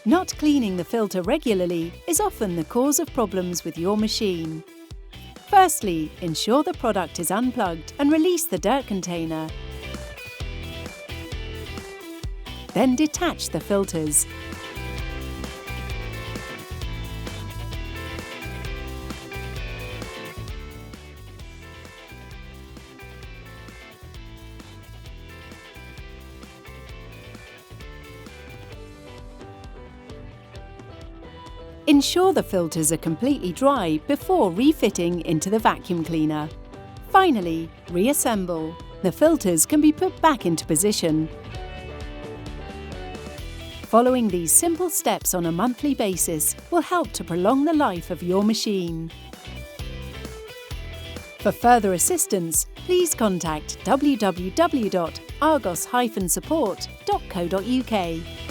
Not cleaning the filter regularly is often the cause of problems with your machine. Firstly, ensure the product is unplugged and release the dirt container. Then detach the filters. Ensure the filters are completely dry before refitting into the vacuum cleaner. Finally, reassemble. The filters can be put back into position. Following these simple steps on a monthly basis will help to prolong the life of your machine. For further assistance, please contact www.argos-support.co.uk.